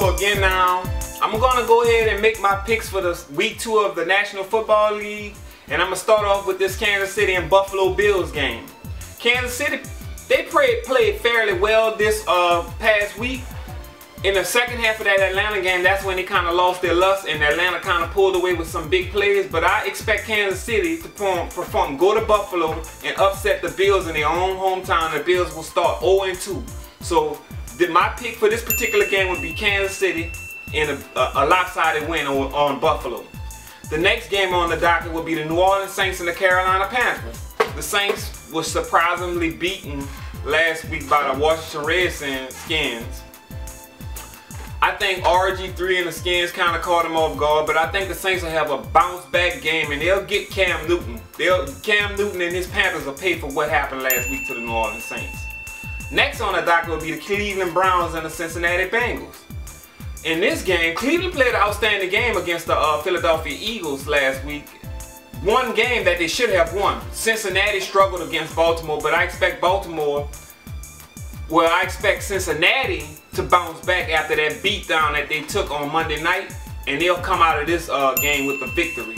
Buffalo again now. I'm gonna go ahead and make my picks for the week 2 of the National Football League. And I'm gonna start off with this Kansas City and Buffalo Bills game. Kansas City, they played fairly well this past week. In the second half of that Atlanta game, that's when they kind of lost their lust and Atlanta kind of pulled away with some big plays. But I expect Kansas City to perform, go to Buffalo and upset the Bills in their own hometown. The Bills will start 0-2. So my pick for this particular game would be Kansas City in a lopsided win on Buffalo. The next game on the docket will be the New Orleans Saints and the Carolina Panthers. The Saints were surprisingly beaten last week by the Washington Redskins. I think RG3 and the Skins kind of caught them off guard, but I think the Saints will have a bounce back game and they'll get Cam Newton. Cam Newton and his Panthers will pay for what happened last week to the New Orleans Saints. Next on the docket will be the Cleveland Browns and the Cincinnati Bengals. In this game, Cleveland played an outstanding game against the Philadelphia Eagles last week. One game that they should have won. Cincinnati struggled against Baltimore, but I expect Cincinnati to bounce back after that beatdown that they took on Monday night, and they'll come out of this game with the victory.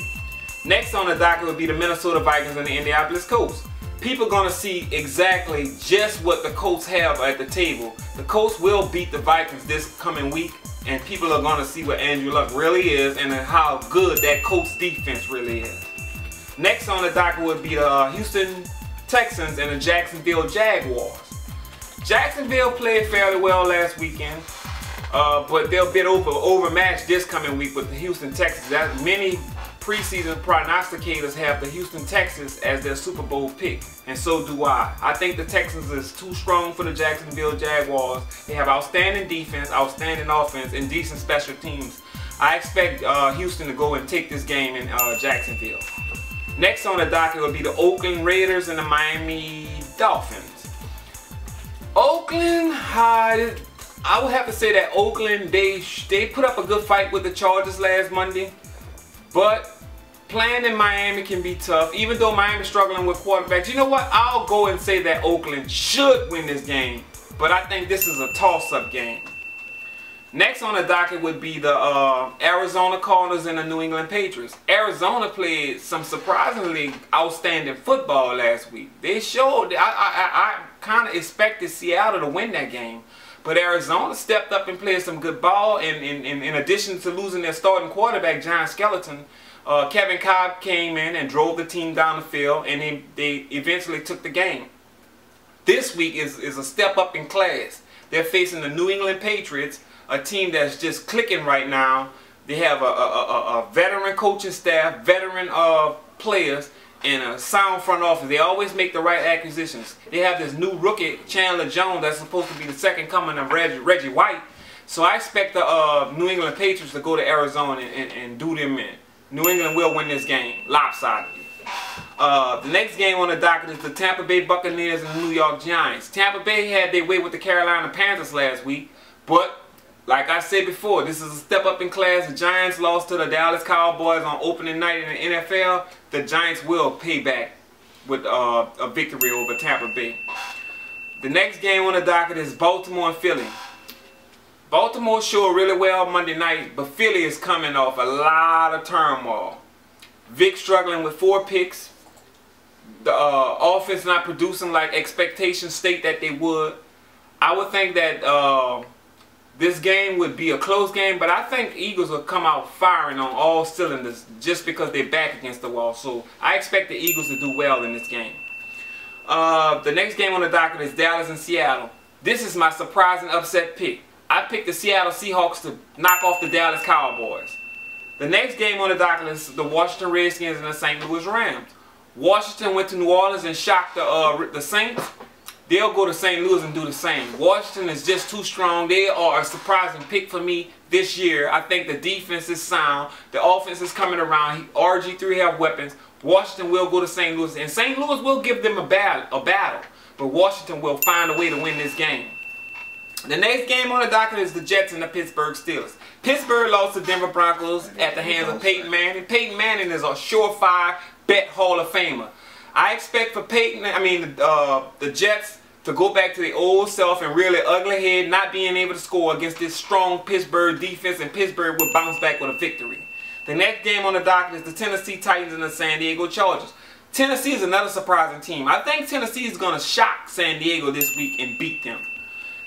Next on the docket will be the Minnesota Vikings and the Indianapolis Colts. People are going to see exactly just what the Colts have at the table. The Colts will beat the Vikings this coming week, and people are going to see what Andrew Luck really is and how good that Colts defense really is. Next on the docket would be the Houston Texans and the Jacksonville Jaguars. Jacksonville played fairly well last weekend, but they'll be overmatched this coming week with the Houston Texans. Many preseason prognosticators have the Houston Texans as their Super Bowl pick, and so do I. I think the Texans is too strong for the Jacksonville Jaguars. They have outstanding defense, outstanding offense, and decent special teams. I expect Houston to go and take this game in Jacksonville. Next on the docket will be the Oakland Raiders and the Miami Dolphins. Oakland, I would have to say that Oakland, they put up a good fight with the Chargers last Monday, but playing in Miami can be tough, even though Miami's struggling with quarterbacks. You know what? I'll go and say that Oakland should win this game, but I think this is a toss-up game. Next on the docket would be the Arizona Cardinals and the New England Patriots. Arizona played some surprisingly outstanding football last week. They showed, I kind of expected Seattle to win that game. But Arizona stepped up and played some good ball. And in addition to losing their starting quarterback, John Skeleton, Kevin Kolb came in and drove the team down the field, and they eventually took the game. This week is a step up in class. They're facing the New England Patriots, a team that's just clicking right now. They have a veteran coaching staff, veteran players, and a sound front office. They always make the right acquisitions. They have this new rookie, Chandler Jones, that's supposed to be the second coming of Reggie White. So I expect the New England Patriots to go to Arizona and do them in. New England will win this game, lopsidedly. The next game on the docket is the Tampa Bay Buccaneers and the New York Giants. Tampa Bay had their way with the Carolina Panthers last week, but like I said before, this is a step up in class. The Giants lost to the Dallas Cowboys on opening night in the NFL. The Giants will pay back with a victory over Tampa Bay. The next game on the docket is Baltimore and Philly. Baltimore showed really well Monday night, but Philly is coming off a lot of turmoil. Vic struggling with 4 picks. The offense not producing like expectations state that they would. I would think that this game would be a close game, but I think Eagles will come out firing on all cylinders just because they're back against the wall. So I expect the Eagles to do well in this game. The next game on the docket is Dallas and Seattle. This is my surprising upset pick. I picked the Seattle Seahawks to knock off the Dallas Cowboys. The next game on the docket is the Washington Redskins and the St. Louis Rams. Washington went to New Orleans and shocked the Saints. They'll go to St. Louis and do the same. Washington is just too strong. They are a surprising pick for me this year. I think the defense is sound. The offense is coming around. RG3 have weapons. Washington will go to St. Louis, and St. Louis will give them a battle. But Washington will find a way to win this game. The next game on the docket is the Jets and the Pittsburgh Steelers. Pittsburgh lost to Denver Broncos at the hands of Peyton Manning. Peyton Manning is a surefire bet Hall of Famer. I expect for the Jets to go back to the old self and really ugly head, not being able to score against this strong Pittsburgh defense, and Pittsburgh will bounce back with a victory. The next game on the docket is the Tennessee Titans and the San Diego Chargers. Tennessee is another surprising team. I think Tennessee is going to shock San Diego this week and beat them.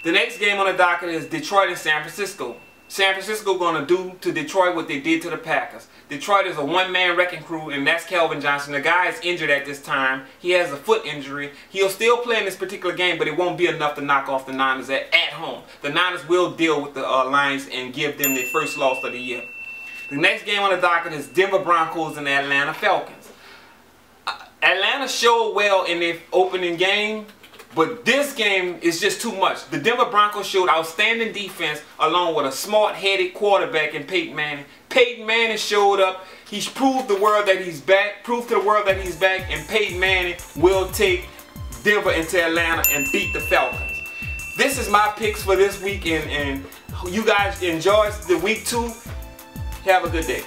The next game on the docket is Detroit and San Francisco. San Francisco going to do to Detroit what they did to the Packers. Detroit is a one-man wrecking crew, and that's Calvin Johnson. The guy is injured at this time. He has a foot injury. He'll still play in this particular game, but it won't be enough to knock off the Niners at home. The Niners will deal with the Lions and give them their first loss of the year. The next game on the docket is Denver Broncos and the Atlanta Falcons. Atlanta showed well in their opening game, but this game is just too much. The Denver Broncos showed outstanding defense along with a smart-headed quarterback in Peyton Manning. Peyton Manning showed up. He's proved to the world that he's back, and Peyton Manning will take Denver into Atlanta and beat the Falcons. This is my picks for this week, and you guys enjoy the week 2. Have a good day.